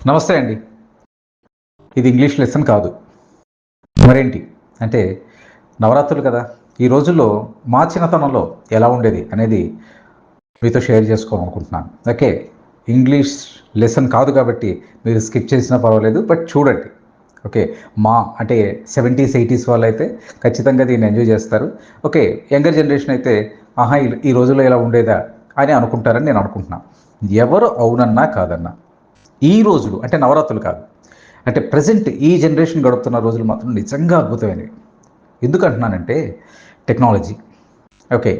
నమస్తే అండి. ఇది ఇంగ్లీష్ లెసన్ కాదు. మరేంటి అంటే నవరాత్రులు కదా! ఈ రోజుల్లో మా చిన్నతనంలో ఎలా ఉండేది అనేది మీతో షేర్ చేసుకోవాలనుకుంటున్నాను. ఓకే. ఇంగ్లీష్ లెసన్ కాదు కాబట్టి మీరు స్కిప్ చేసినా పర్వాలేదు. బట్ చూడండి. ఓకే. మా అంటే 70స్, 80స్ వాళ్ళైతే ఖచ్చితంగా దీన్ని ఎంజాయ్ చేస్తారు. ఓకే. యంగర్ జనరేషన్ అయితే ఆహా! ఈ రోజుల్లో ఇలా ఉండేదా అని అనుకుంటారని నేను అనుకుంటున్నాను. ఎవరు అవునన్నా కాదన్నా ఈ రోజులు అంటే నవరాత్రులు కాదు. అంటే ప్రెజెంట్ ఈ జనరేషన్ గడుపుతున్న రోజులు మాత్రం నిజంగా అద్భుతమైనవి. ఎందుకంటున్నానంటే టెక్నాలజీ. ఓకే.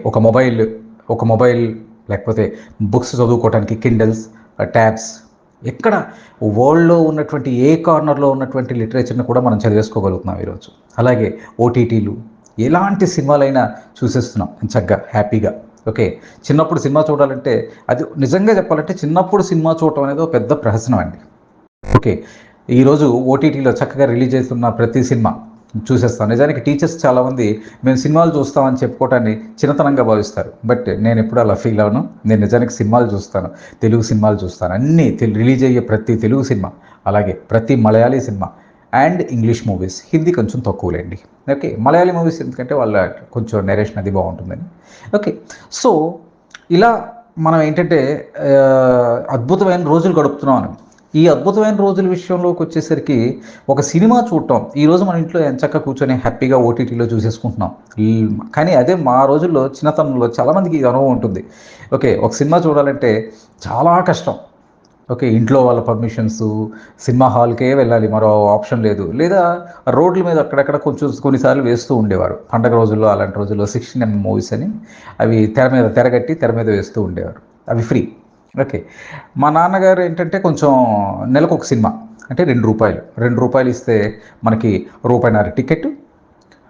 ఒక మొబైల్ లేకపోతే బుక్స్ చదువుకోవటానికి కిండల్స్, ట్యాబ్స్ ఎక్కడ వరల్డ్‌లో ఉన్నటువంటి ఏ కార్నర్‌లో ఉన్నటువంటి లిటరేచర్‌ని కూడా మనం చదివేసుకోగలుగుతున్నాం ఈరోజు. అలాగే ఓటీటీలు ఎలాంటి సినిమాలైనా చూసేస్తున్నాం చక్కగా హ్యాపీగా. ఓకే. చిన్నప్పుడు సినిమా చూడాలంటే అది నిజంగా చెప్పాలంటే చిన్నప్పుడు సినిమా చూడటం అనేది ఒక పెద్ద ప్రహసనం అండి. ఓకే. ఈరోజు ఓటీటీలో చక్కగా రిలీజ్ అవుతున్న ప్రతి సినిమా చూసేస్తాం. నిజానికి టీచర్స్ చాలామంది మేము సినిమాలు చూస్తామని చెప్పుకోవటాన్ని చిన్నతనంగా భావిస్తారు. బట్ నేనెప్పుడూ అలా ఫీల్ అవ్వను. నేను నిజానికి సినిమాలు చూస్తాను. తెలుగు సినిమాలు చూస్తాను. అన్నీ రిలీజ్ అయ్యే ప్రతి తెలుగు సినిమా, అలాగే ప్రతి Malayali cinema and English movies. Hindi కొంచెం తక్కువలేండి. ఓకే. మలయాళీ మూవీస్ ఎందుకంటే వాళ్ళ కొంచెం నరేషన్ అది బావుంటుందని. ఓకే. సో, ఇలా మనం ఏంటంటే అద్భుతమైన రోజులు గడుపుతున్నాం. ఈ అద్భుతమైన రోజుల విషయంలోకొచ్చేసరికి ఒక సినిమా చూడటం, ఈరోజు మన ఇంట్లో ఎంచక్కా కూర్చొని హ్యాపీగా ఓటీటీలో చూసేసుకుంటున్నాం. కానీ అదే మా రోజుల్లో చిన్నతనంలో చాలామందికి ఈ అనుభవం ఉంటుంది. ఓకే. ఒక సినిమా చూడాలంటే చాలా కష్టం. ఓకే. ఇంట్లో వాళ్ళ పర్మిషన్సు, సినిమా హాల్‌కే వెళ్ళాలి. మరో ఆప్షన్ లేదు. లేదా రోడ్ల మీద అక్కడక్కడ కొంచెం కొన్నిసార్లు వేస్తూ ఉండేవారు. పండగ రోజుల్లో అలాంటి రోజుల్లో 16 మూవీస్ అని అవి తెరగట్టి తెర మీద వేస్తూ ఉండేవారు. అవి ఫ్రీ. ఓకే. మా నాన్నగారు ఏంటంటే కొంచెం నెలకొక సినిమా. అంటే రూ. 2. రూ. 2 ఇస్తే మనకి రూపాయిన్నర టికెట్టు.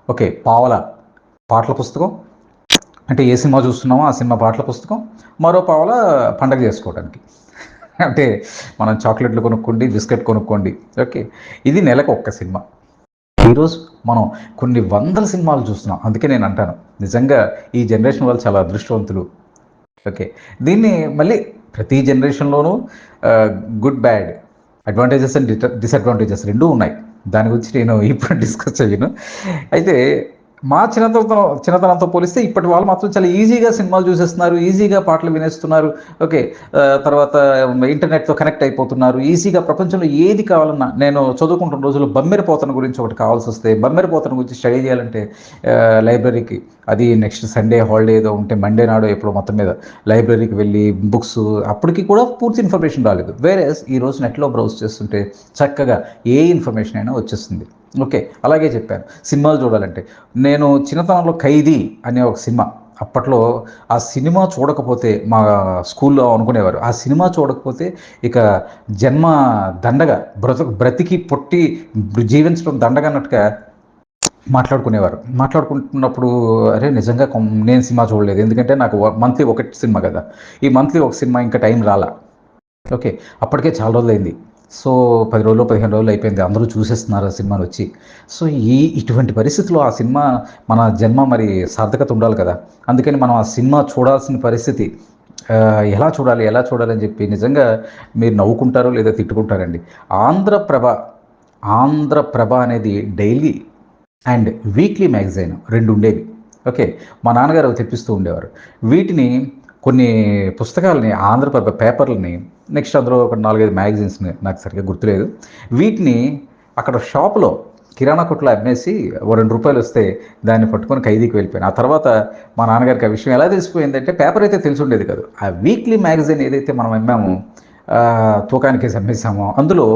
ఓకే. పావలా పాటల పుస్తకం. అంటే ఏ సినిమా చూస్తున్నామో ఆ సినిమా పాటల పుస్తకం. మరో పావలా పండగ చేసుకోవడానికి. అంటే మనం చాక్లెట్లు కొనుక్కోండి, బిస్కెట్ కొనుక్కోండి. ఓకే. ఇది నెలకు ఒక్క సినిమా. ఈరోజు మనం కొన్ని వందల సినిమాలు చూస్తున్నాం. అందుకే నేను అంటాను. నిజంగా ఈ జనరేషన్ వాళ్ళు చాలా అదృష్టవంతులు. ఓకే. దీన్ని మళ్ళీ ప్రతి జనరేషన్‌లోనూ ఆహ్, good, bad, advantages and disadvantages 2 ఉన్నాయి. దాని గురించి నేను ఇప్పుడు డిస్కస్ చేయను. అయితే మా చిన్నతనంతో పోలిస్తే ఇప్పటి వాళ్ళు మాత్రం చాలా ఈజీగా సినిమాలు చూసేస్తున్నారు. ఈజీగా పాటలు వినేస్తున్నారు. ఓకే. తర్వాత ఇంటర్నెట్‌తో కనెక్ట్ అయిపోతున్నారు. ఈజీగా ప్రపంచంలో ఏది కావాలన్నా నేను చదువుకుంటున్న రోజుల్లో బమ్మెరపోతన గురించి ఒకటి కావాల్సొస్తే, బమ్మెరపోతన గురించి స్టడీ చేయాలంటే లైబ్రరీకి అది నెక్స్ట్ సండే హాలిడే ఏదో ఉంటే మండే నాడో ఎప్పుడో మొత్తం మీద లైబ్రరీకి వెళ్ళి బుక్స్ అప్పటికి కూడా పూర్తి ఇన్ఫర్మేషన్ రాలేదు. వేరేస్ ఈరోజు నెట్‌లో బ్రౌజ్ చేస్తుంటే చక్కగా ఏ ఇన్ఫర్మేషన్ అయినా వచ్చేస్తుంది. ఓకే. అలాగే చెప్పాను. సినిమాలు చూడాలంటే నేను చిన్నతనంలో 'ఖైదీ' అనే ఒక సినిమా అప్పట్లో ఆ సినిమా చూడకపోతే మా స్కూల్లో అనుకునేవారు. ఆ సినిమా చూడకపోతే ఇక జన్మ దండగ బ్రతికి పుట్టి జీవించడం దండగ అన్నట్టుగా మాట్లాడుకునేవారు. మాట్లాడుకుంటున్నప్పుడు అరే! నిజంగా నేను సినిమా చూడలేదు. ఎందుకంటే నాకు మంత్లీ ఒకటి సినిమా గదా! ఈ మంత్లీ ఒక సినిమా ఇంకా టైం రాలా. ఓకే. అప్పటికే చాలా రోజులైంది. సో, 10 రోజులు, 15 రోజులు అయిపోయింది. అందరూ చూసేస్తున్నారు ఆ సినిమానొచ్చి. సో, ఇటువంటి పరిస్థితిలో ఆ సినిమా మన జన్మ మరి సార్థకత ఉండాలి కదా! అందుకని మనం ఆ సినిమా చూడాల్సిన పరిస్థితి. ఎలా చూడాలి? ఎలా చూడాలి? అని చెప్పి నిజంగా మీరు నవ్వుకుంటారో లేదా తిట్టుకుంటారండి. ఆంధ్రప్రభ, ఆంధ్రప్రభ అనేది డైలీ అండ్ వీక్లీ మ్యాగజైన్ 2 ఉండేవి. ఓకే. మా నాన్నగారు అవి తెప్పిస్తూ ఉండేవారు. వీటిని కొన్ని పుస్తకాలని ఆంధ్రప్రభ పేపర్‌లని నెక్స్ట్ అందులో ఒక 4, 5 మ్యాగజైన్స్‌ని నాకు సరిగ్గా గుర్తులేదు. వీటిని అక్కడ షాప్‌లో కిరాణా కొట్టులో అమ్మేసి ఓ రూ. 2 వస్తే దాన్ని పట్టుకొని ఖైదీకి వెళ్ళిపోయాను. ఆ తర్వాత మా నాన్నగారికి ఆ విషయం ఎలా తెలిసిపోయిందంటే పేపర్ అయితే తెలిసుండేది కాదు. ఆ వీక్లీ మ్యాగజైన్ ఏదైతే మనం అమ్మామో తూకానికేసి అమ్మేసామో అందులో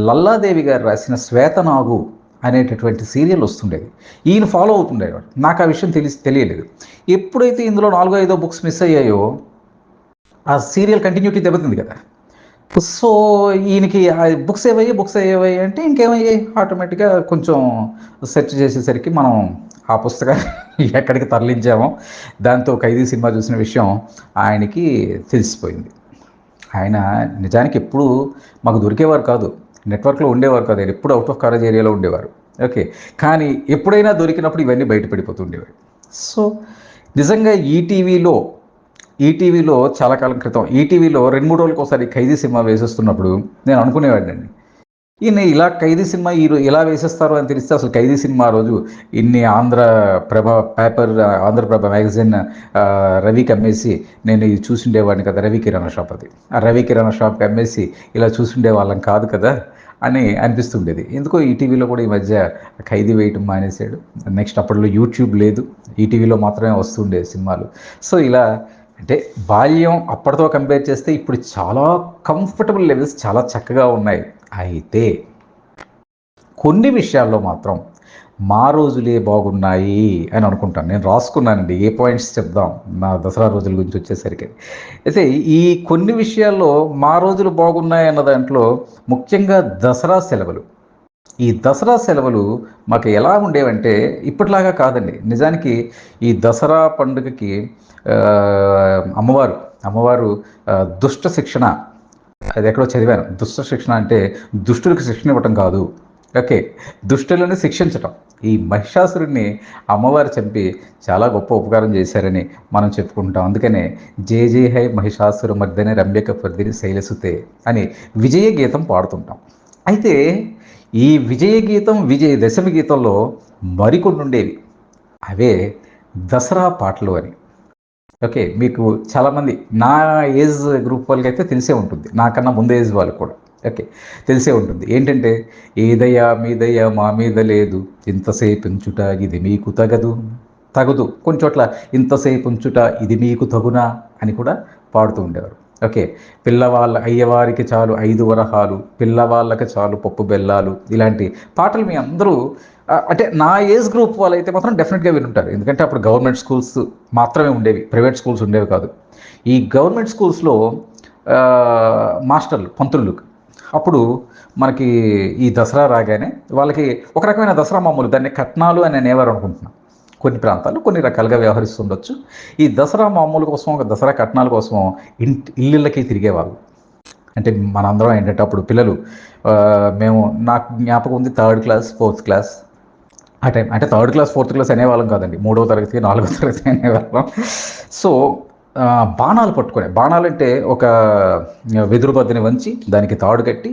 లల్లాదేవి గారు రాసిన 'శ్వేతనాగు' అనేటటువంటి సీరియల్ వస్తుండేది. ఈయన ఫాలో అవుతుండేవాడు. నాకు ఆ విషయం తెలియలేదు. ఎప్పుడైతే ఇందులో 4, 5 బుక్స్ మిస్ అయ్యాయో, ఆ సీరియల్ కంటిన్యూటీ దెబ్బతింది కదా! సో, ఈయనకి బుక్స్ ఏవయ్యాయి అంటే ఇంకేమయ్యాయి ఆటోమేటిక్‌గా కొంచెం సెర్చ్ చేసేసరికి మనం ఆ పుస్తకాన్ని ఎక్కడికి తరలించామో, దాంతో 'ఖైదీ' సినిమా చూసిన విషయం ఆయనకి తెలిసిపోయింది. ఆయన నిజానికి ఎప్పుడూ మాకు దొరికేవారు కాదు. నెట్‌వర్క్‌లో ఉండేవారు కాదు. ఆయన ఎప్పుడు ఔట్ ఆఫ్ కవరేజ్ ఏరియాలో ఉండేవారు. ఓకే. కానీ ఎప్పుడైనా దొరికినప్పుడు ఇవన్నీ బయట పడిపోతూ ఉండేవి. సో, నిజంగా ఈటీవీలో ఈటీవీలో చాలా కాలం క్రితం ఈటీవీలో 2-3 రోజులకు ఒకసారి 'ఖైదీ' సినిమా వేసేస్తున్నప్పుడు నేను అనుకునేవాడినండి. ఈయన ఇలా 'ఖైదీ' సినిమా ఇలా వేసేస్తారు అని తెలిస్తే అసలు 'ఖైదీ' సినిమా ఆ రోజు ఇన్ని ఆంధ్రప్రభ పేపర్, ఆంధ్రప్రభ మ్యాగజైన్ రవికి అమ్మేసి నేను ఇది చూసుండేవాడిని కదా. రవి కిరాణా షాప్ అది. ఆ రవి కిరాణా షాప్కి అమ్మేసి ఇలా చూసుండే వాళ్ళం కాదు కదా అని అనిపిస్తుండేది. ఎందుకో ఈటీవీలో కూడా ఈ మధ్య 'ఖైదీ' వేయటం మానేశాడు. నెక్స్ట్ అప్పట్లో యూట్యూబ్ లేదు, ఈటీవీలో మాత్రమే వస్తుండే సినిమాలు. సో ఇలా అంటే బాల్యం అప్పటితో కంపేర్ చేస్తే ఇప్పుడు చాలా కంఫర్టబుల్ లెవెల్స్ చాలా చక్కగా ఉన్నాయి. అయితే కొన్ని విషయాల్లో మాత్రం మా రోజులే బాగున్నాయి అని అనుకుంటాను. నేను రాసుకున్నానండి ఏ పాయింట్స్ చెప్దాం నా దసరా రోజుల గురించి వచ్చేసరికి. అయితే ఈ కొన్ని విషయాల్లో మా రోజులు బాగున్నాయి అన్న దాంట్లో ముఖ్యంగా దసరా సెలవులు. ఈ దసరా సెలవులు మాకు ఎలా ఉండేవంటే ఇప్పటిలాగా కాదండి. నిజానికి ఈ దసరా పండుగకి అమ్మవారు దుష్ట శిక్షణ, అది ఎక్కడో చదివాను. దుష్ట శిక్షణ అంటే దుష్టులకు శిక్షణ ఇవ్వటం కాదు, ఓకే, దుష్టులను శిక్షించటం. ఈ మహిషాసురుడిని అమ్మవారు చంపి చాలా గొప్ప ఉపకారం చేశారని మనం చెప్పుకుంటాం. అందుకనే జయ జయ హై మహిషాసుర మర్దనే రమ్యక పర్దిని శైలసుతే అని విజయ గీతం పాడుతుంటాం. అయితే ఈ విజయ గీతం, విజయదశమి గీతంలో మరికొన్ని ఉండేవి. అవే దసరా పాటలు అని. ఓకే, మీకు చాలామంది నా ఏజ్ గ్రూప్ వాళ్ళకి అయితే తెలిసే ఉంటుంది, నాకన్నా ముందు ఏజ్ వాళ్ళు కూడా ఓకే తెలిసే ఉంటుంది. ఏంటంటే ఏదయ్యా మీదయ్యా మా మీద లేదు, ఇంతసేపు ఉంచుట ఇది మీకు తగదు, కొన్ని చోట్ల ఇంతసేపు ఉంచుట ఇది మీకు తగునా అని కూడా పాడుతూ ఉండేవారు. ఓకే, అయ్యవారికి చాలు 5 వరహాలు, పిల్లవాళ్ళకి చాలు పప్పు బెల్లాలు, ఇలాంటి పాటలు మీ అందరూ అంటే నా ఏజ్ గ్రూప్ వాళ్ళైతే మాత్రం డెఫినెట్గా వినుంటారు. ఎందుకంటే అప్పుడు గవర్నమెంట్ స్కూల్స్ మాత్రమే ఉండేవి, ప్రైవేట్ స్కూల్స్ ఉండేవి కాదు. ఈ గవర్నమెంట్ స్కూల్స్లో మాస్టర్లు, పంతులు అప్పుడు మనకి ఈ దసరా రాగానే వాళ్ళకి ఒక రకమైన దసరా మామూలు, దాన్ని కట్నాలు అని అనేవారు అనుకుంటున్నాను. కొన్ని ప్రాంతాల్లో కొన్ని రకాలుగా వ్యవహరిస్తుండొచ్చు. ఈ దసరా మామూలు కోసం, ఒక దసరా కట్నాల కోసం ఇళ్ళకి తిరిగేవాళ్ళు. అంటే మనందరం ఏంటంటే అప్పుడు పిల్లలు, నాకు జ్ఞాపకం ఉంది 3rd క్లాస్ 4th క్లాస్ ఆ టైం, అంటే 3rd క్లాస్ 4th క్లాస్ అనేవాళ్ళం కాదండి, 3వ తరగతి 4వ తరగతి అనేవాళ్ళం. సో బాణాలు పట్టుకునే, బాణాలు అంటే ఒక వెదురు బద్దని వంచి దానికి తాడు కట్టి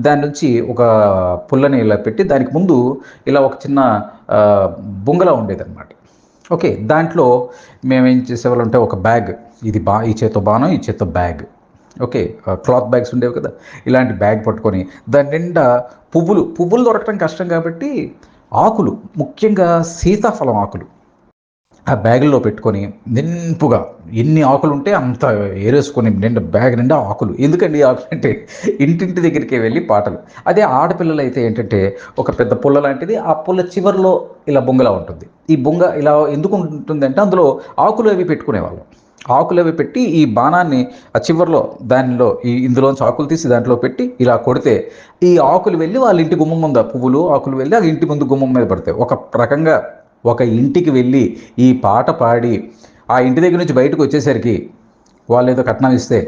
దాని నుంచి ఒక పుల్లని ఇలా పెట్టి దానికి ముందు ఇలా ఒక చిన్న బొంగలా ఉండేదన్నమాట. ఓకే, దాంట్లో మేమేం చేసేవాళ్ళం అంటే ఒక బ్యాగ్, ఈ చేత్తో బాణం, ఈ చేత్తో బ్యాగ్, ఓకే, క్లాత్ బ్యాగ్స్ ఉండేవి కదా, ఇలాంటి బ్యాగ్ పట్టుకొని దాని నిండా పువ్వులు దొరకడం కష్టం కాబట్టి ఆకులు, ముఖ్యంగా సీతాఫలం ఆకులు ఆ బ్యాగుల్లో పెట్టుకొని నింపుగా ఎన్ని ఆకులు ఉంటే అంత ఏరేసుకొని నిండా బ్యాగ్ నిండా ఆకులు. ఎందుకండి ఆకులు అంటే ఇంటింటి దగ్గరికి వెళ్ళి పాటలు. అదే ఆడపిల్లలు అయితే ఏంటంటే ఒక పెద్ద పుల్ల లాంటిది, ఆ పుల్ల చివరిలో ఇలా బొంగలా ఉంటుంది. ఈ బొంగ ఇలా ఎందుకు ఉంటుందంటే అందులో ఆకులు అవి పెట్టుకునేవాళ్ళం. ఆకులు అవి పెట్టి ఈ బాణాన్ని ఆ చివరిలో ఇందులోంచి ఆకులు తీసి దాంట్లో పెట్టి ఇలా కొడితే ఈ ఆకులు వెళ్ళి వాళ్ళ ఇంటి గుమ్మం ముందు, పువ్వులు ఆకులు వెళ్ళి అది ఇంటి ముందు గుమ్మం మీద పడతాయి. ఒక రకంగా ఒక ఇంటికి వెళ్ళి ఈ పాట పాడి ఆ ఇంటి దగ్గర నుంచి బయటకు వచ్చేసరికి వాళ్ళు ఏదో కట్నం ఇస్తే,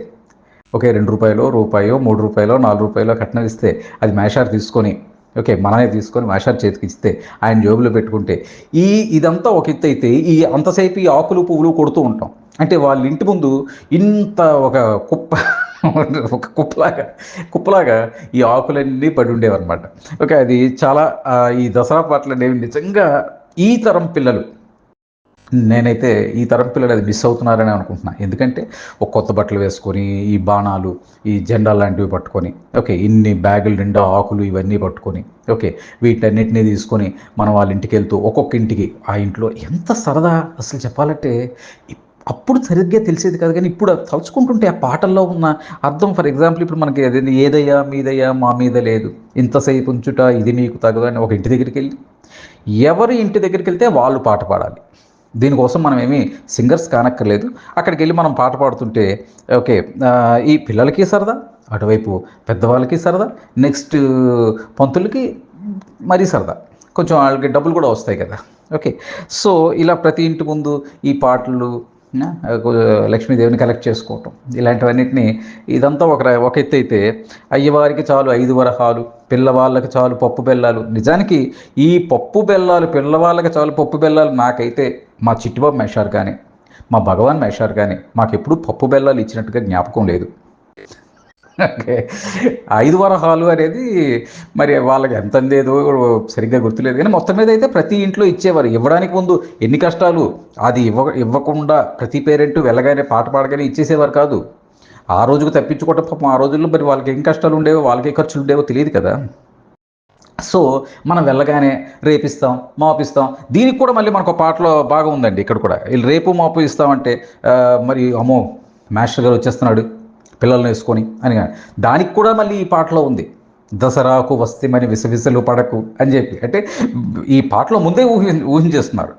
ఓకే, ₹2, రూపాయో, ₹3, ₹4 కట్నం ఇస్తే అది మేషార్ తీసుకొని, ఓకే, మనమే తీసుకొని మేషార్ చేతికి ఇస్తే ఆయన జోబులో పెట్టుకుంటే ఇదంతా ఒక ఎత్తు అయితే అంతసేపు ఈ ఆకులు పువ్వులు కొడుతూ ఉంటాం. అంటే వాళ్ళ ఇంటి ముందు ఇంత ఒక కుప్పలాగా ఈ ఆకులన్నీ పడి ఉండేవన్నమాట. ఓకే, అది చాలా ఈ దసరా పాటలు అనేవి నిజంగా ఈ తరం పిల్లలు, నేనైతే ఈ తరం పిల్లలు అది మిస్ అవుతున్నారని అనుకుంటున్నాను. ఎందుకంటే ఒక కొత్త బట్టలు వేసుకొని ఈ బాణాలు, ఈ జెండా లాంటివి పట్టుకొని, ఓకే, ఇన్ని బ్యాగులు నిండా ఆకులు ఇవన్నీ పట్టుకొని, ఓకే, వీటన్నిటినీ తీసుకొని మనం వాళ్ళ ఇంటికి వెళ్తూ ఒక్కొక్క ఇంటికి, ఆ ఇంట్లో ఎంత సరదా అసలు చెప్పాలంటే అప్పుడు సరిగ్గా తెలిసేది కాదు. కానీ ఇప్పుడు తలుచుకుంటుంటే ఆ పాటల్లో ఉన్న అర్థం, ఫర్ ఎగ్జాంపుల్ ఇప్పుడు మనకి అదేంటి ఏదయ్యా మీదయ్యా మా మీద లేదు, ఇంతసేపు ఉంచుట ఇది మీకు తగదు అని ఒక ఇంటి దగ్గరికి వెళ్ళి ఎవరి ఇంటి దగ్గరికి వెళ్తే వాళ్ళు పాట పాడాలి. దీనికోసం మనం ఏమీ సింగర్స్ కానక్కర్లేదు. అక్కడికి వెళ్ళి మనం పాట పాడుతుంటే ఓకే, ఈ పిల్లలకి సరదా, అటువైపు పెద్దవాళ్ళకి సరదా, నెక్స్ట్ పంతులకి మరీ సరదా, కొంచెం వాళ్ళకి డబ్బులు కూడా వస్తాయి కదా. ఓకే, సో ఇలా ప్రతి ఇంటి ముందు ఈ పాటలు, లక్ష్మీదేవిని కలెక్ట్ చేసుకోవటం, ఇలాంటివన్నిటిని, ఇదంతా ఒక ఎత్తు అయితే అయ్యవారికి చాలు 5 వరహాలు, పిల్లవాళ్ళకి చాలు పప్పు బెల్లాలు. నిజానికి ఈ పప్పు బెల్లాలు, పిల్లవాళ్ళకి చాలు పప్పు బెల్లాలు నాకైతే మా చిట్టిబాబు మేషారు కానీ, మా భగవాన్ మేషారు కానీ మాకెప్పుడు పప్పు బెల్లాలు ఇచ్చినట్టుగా జ్ఞాపకం లేదు. ఓకే. 5 వరహాలు అనేది మరి వాళ్ళకి ఎంత అందేదో సరిగ్గా గుర్తులేదు కానీ మొత్తం మీద అయితే ప్రతి ఇంట్లో ఇచ్చేవారు. ఇవ్వడానికి ముందు ఎన్ని కష్టాలు, అది ఇవ్వకుండా ప్రతి పేరెంట్ వెళ్ళగానే పాట పాడగానే ఇచ్చేసేవారు కాదు. ఆ రోజుకు తప్పించుకోవటం పాపం ఆ రోజుల్లో మరి వాళ్ళకి ఏం కష్టాలు ఉండేవో, వాళ్ళకి ఏ ఖర్చులు ఉండేవో తెలియదు కదా. సో మనం వెళ్ళగానే రేపిస్తాం, మాపిస్తాం. దీనికి కూడా మళ్ళీ మనకు పాటలో బాగా ఉందండి. ఇక్కడ కూడా వీళ్ళు రేపు మాపు ఇస్తామంటే మరి అమ్మో మాస్టర్ గారు వచ్చేస్తున్నాడు పిల్లల్ని వేసుకొని అని. దానికి కూడా మళ్ళీ ఈ పాటలో ఉంది, దసరాకు వస్తేమని విసవిసలు పడకు అని చెప్పి. అంటే ఈ పాటలో ముందే ఊహించేస్తున్నారు,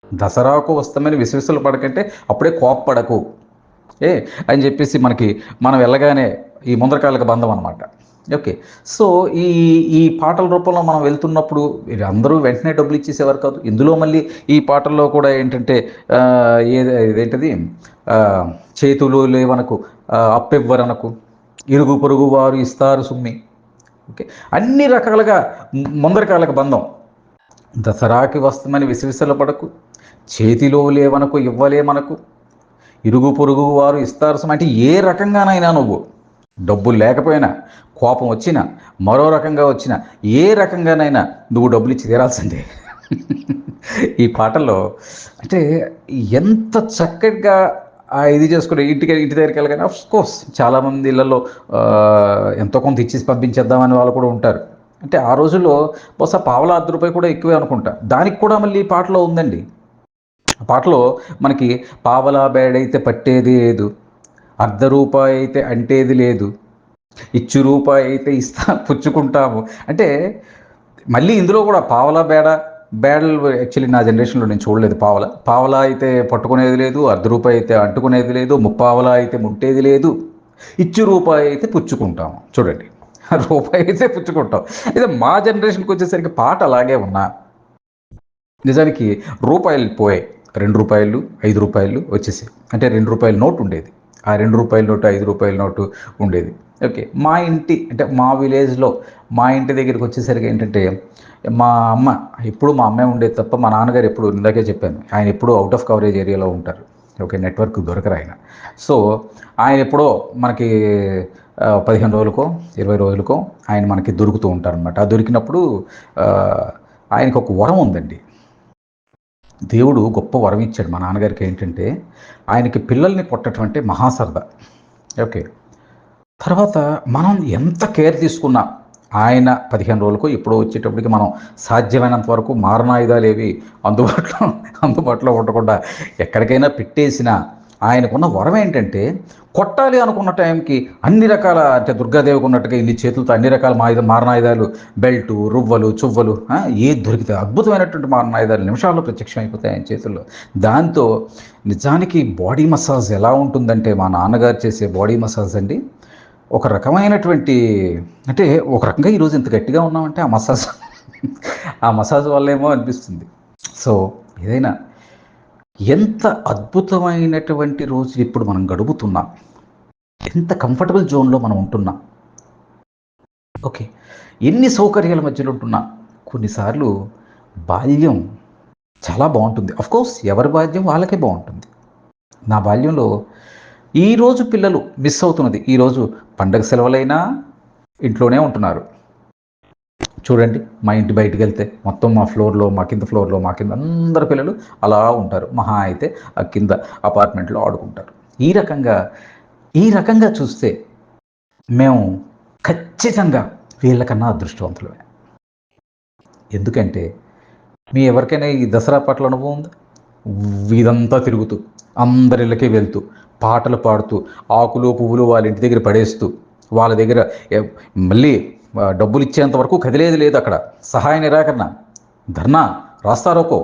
దసరాకు వస్తామని విసవిసలు పడకంటే అప్పుడే కోప్పడకు అని చెప్పేసి మనం వెళ్ళగానే ఈ ముందరకాయలకు బంధం అనమాట. ఓకే. సో ఈ ఈ పాటల రూపంలో మనం వెళ్తున్నప్పుడు అందరూ వెంటనే డబ్బులు ఇచ్చేసేవారు కాదు. ఇందులో మళ్ళీ ఈ పాటల్లో కూడా ఏంటంటే ఇదేంటది, చేతులు లేవనకు అప్పెవ్వరనకు, ఇరుగు పొరుగు వారు ఇస్తారు సుమ్మి. ఓకే. అన్ని రకాలుగా ముందరకాలకు బంధం, దసరాకి వస్తామని విసవిసల పడకు, చేతిలో లేవనకు ఇవ్వలేమనకు, ఇరుగు పొరుగు వారు ఇస్తారు సుమ్మి. అంటే ఏ రకంగానైనా నువ్వు డబ్బులు లేకపోయినా, కోపం వచ్చినా, మరో రకంగా వచ్చినా, ఏ రకంగానైనా నువ్వు డబ్బులు ఇచ్చి తీరాల్సిందే. ఈ పాటల్లో అంటే ఎంత చక్కగా ఇది చేసుకుని ఇంటి దగ్గరికి వెళ్ళగానే కోర్స్ చాలామంది ఇళ్లలో ఎంతో కొంత ఇచ్చేసి పంపించేద్దామని వాళ్ళు కూడా ఉంటారు. అంటే ఆ రోజుల్లో బహుశా పావలా ₹10 కూడా ఎక్కువే అనుకుంటా. దానికి కూడా మళ్ళీ ఈ పాటలో ఉందండి. ఆ పాటలో మనకి పావలా బేడైతే పట్టేది లేదు, ₹1 అయితే అంటేది లేదు, ₹1 అయితే పుచ్చుకుంటాము. అంటే మళ్ళీ ఇందులో కూడా పావలా బేడలు యాక్చువల్లీ నా జనరేషన్లో నేను చూడలేదు. పావలా అయితే పట్టుకునేది లేదు, ₹1 అయితే అంటుకునేది లేదు, ముప్పావలా అయితే ముట్టేది లేదు, ₹1 అయితే పుచ్చుకుంటాము. చూడండి, రూపాయి అయితే పుచ్చుకుంటాం. అయితే మా జనరేషన్కి వచ్చేసరికి పాట అలాగే ఉన్నా నిజానికి రూపాయలు పోయాయి. ₹2, ₹5 వచ్చేసాయి. అంటే ₹2 నోటు ఉండేది. ఆ ₹2 నోటు, ₹5 నోటు ఉండేది. ఓకే. మా విలేజ్లో మా ఇంటి దగ్గరికి వచ్చేసరికి ఏంటంటే మా అమ్మే ఉండేది తప్ప మా నాన్నగారు ఎప్పుడు, ఇందాకే చెప్పాను, ఆయన ఎప్పుడూ అవుట్ ఆఫ్ కవరేజ్ ఏరియాలో ఉంటారు. ఓకే. నెట్వర్క్ దొరకరు ఆయన. సో ఆయన ఎప్పుడో మనకి 15 రోజులకో 20 రోజులకో ఆయన మనకి దొరుకుతూ ఉంటారనమాట. ఆ దొరికినప్పుడు ఆయనకు ఒక వరం ఉందండి. దేవుడు గొప్ప వరం ఇచ్చాడు మా నాన్నగారికి. ఏంటంటే ఆయనకి పిల్లల్ని పుట్టడం అంటే మహాసరదా. ఓకే. తర్వాత మనం ఎంత కేర్ తీసుకున్నా ఆయన 15 రోజులకు ఎప్పుడో వచ్చేటప్పటికి మనం సాధ్యమైనంత వరకు మారణాయుధాలు ఏవి అందుబాటులో ఉండకుండా ఎక్కడికైనా పెట్టేసినా ఆయనకున్న వరం ఏంటంటే కొట్టాలి అనుకున్న టైంకి అన్ని రకాల, అంటే దుర్గాదేవికి ఉన్నట్టుగా ఇన్ని చేతులతో అన్ని రకాల మారణాయుధాలు, బెల్టు, రువ్వలు, చువ్వలు, ఏది దొరికితే అద్భుతమైనటువంటి మారణాయుధాలు నిమిషాల్లో ప్రత్యక్షం అయిపోతాయి ఆయన చేతుల్లో. దాంతో నిజానికి బాడీ మసాజ్ ఎలా ఉంటుందంటే మా నాన్నగారు చేసే బాడీ మసాజ్ అండి ఒక రకమైనటువంటి, అంటే ఒక రకంగా ఈరోజు ఇంత గట్టిగా ఉన్నామంటే ఆ మసాజ్ వల్లేమో అనిపిస్తుంది. సో ఏదైనా ఎంత అద్భుతమైనటువంటి రోజు ఇప్పుడు మనం గడుపుతున్నాం, ఎంత కంఫర్టబుల్ జోన్లో మనం ఉంటున్నాం. ఓకే. ఎన్ని సౌకర్యాల మధ్యలో ఉంటున్నా. కొన్నిసార్లు బాల్యం చాలా బాగుంటుంది. అఫ్కోర్స్ ఎవరి బాల్యం వాళ్ళకే బాగుంటుంది. నా బాల్యంలో ఈరోజు పిల్లలు మిస్ అవుతున్నది, ఈరోజు పండగ సెలవులైనా ఇంట్లోనే ఉంటున్నారు. చూడండి, మా ఇంటి బయటికి వెళ్తే మొత్తం మా కింద అందరు పిల్లలు అలా ఉంటారు. మహా అయితే ఆ కింద అపార్ట్మెంట్లో ఆడుకుంటారు. ఈ రకంగా చూస్తే మేము ఖచ్చితంగా వీళ్ళకన్నా అదృష్టవంతులమే. ఎందుకంటే మీ ఎవరికైనా ఈ దసరా పట్ల అనుభవం ఉందా? వీధంతా తిరుగుతూ, అందరిళ్ళకి వెళ్తూ, పాటలు పాడుతూ, ఆకులు పువ్వులు వాళ్ళ ఇంటి దగ్గర పడేస్తూ, వాళ్ళ దగ్గర మళ్ళీ డబ్బులు ఇచ్చేంత వరకు కదిలేది లేదు. అక్కడ సహాయ నిరాకరణ, ధర్నా, రాస్తారోకో.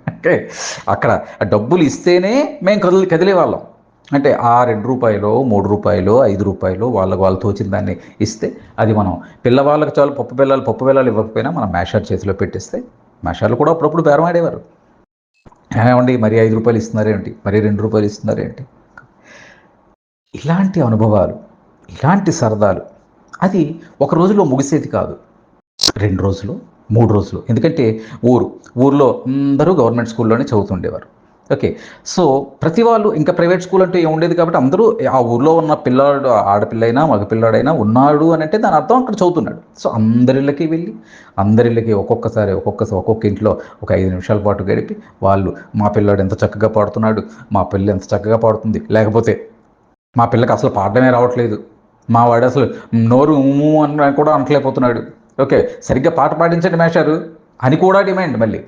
అంటే అక్కడ డబ్బులు ఇస్తేనే మేము కదిలేవాళ్ళం. అంటే ఆ ₹2, ₹3, ₹5 వాళ్ళు తోచిన దాన్ని ఇస్తే అది మనం పిల్లవాళ్ళకి చాలు పప్పు బెల్లాలు ఇవ్వకపోయినా మనం మేషార్ చేతిలో పెట్టిస్తే, మేషార్లు కూడా అప్పుడప్పుడు బేరం ఆడేవారు. ఏమండి మరి ₹5 ఇస్తున్నారేంటి, మరి ₹2 ఇస్తున్నారేంటి. ఇలాంటి అనుభవాలు, ఇలాంటి సరదాలు అది ఒక రోజులో ముగిసేది కాదు, 2 రోజులు, 3 రోజులు. ఎందుకంటే ఊర్లో అందరూ గవర్నమెంట్ స్కూల్లోనే చదువుతుండేవారు. ఓకే. సో, ప్రతి వాళ్ళు ఇంకా ప్రైవేట్ స్కూల్ అంటూ ఏమి ఉండేది కాబట్టి అందరూ ఆ ఊర్లో ఉన్న పిల్లాడు ఆడపిల్లైనా, మగ పిల్లాడైనా ఉన్నాడు అనంటే దాని అర్థం అక్కడ చదువుతున్నాడు. సో, అందరిళ్ళకి వెళ్ళి, అందరిళ్ళకి ఒక్కొక్కసారి ఒక్కొక్క ఇంట్లో ఒక 5 నిమిషాల పాటు గడిపి, వాళ్ళు మా పిల్లాడు ఎంత చక్కగా పాడుతున్నాడు, మా పిల్ల ఎంత చక్కగా పాడుతుంది, లేకపోతే మా పిల్లకి అసలు పాడడమే రావట్లేదు, మా వాడు అసలు నోరు ఊ అని కూడా అనట్లేకపోతున్నాడు. ఓకే. సరిగ్గా పాట పాడించండి మేషారు అని కూడా డిమాండ్ మళ్ళీ.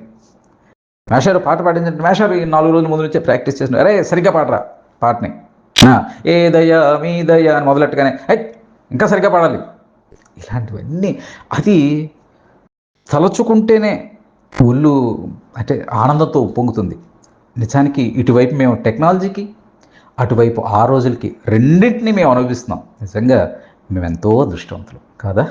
మేషారు పాట పాడించండి. మేషారు ఈ 4 రోజుల ముందు నుంచే ప్రాక్టీస్ చేస్తున్నారు. అరే సరిగ్గా పాడరా పాటని. ఆ, ఏ దయ మీ దయ అని మొదలెట్టగానే ఇంకా సరిగ్గా పాడాలి. ఇలాంటివన్నీ అది తలచుకుంటేనే ఒళ్ళు అంటే ఆనందంతో పొంగుతుంది. నిజానికి ఇటువైపు మేము టెక్నాలజీకి, అటువైపు ఆ రోజులకి రెండింటిని మేము అనుభవిస్తున్నాం. నిజంగా మేమెంతో అదృష్టవంతులం కాదా?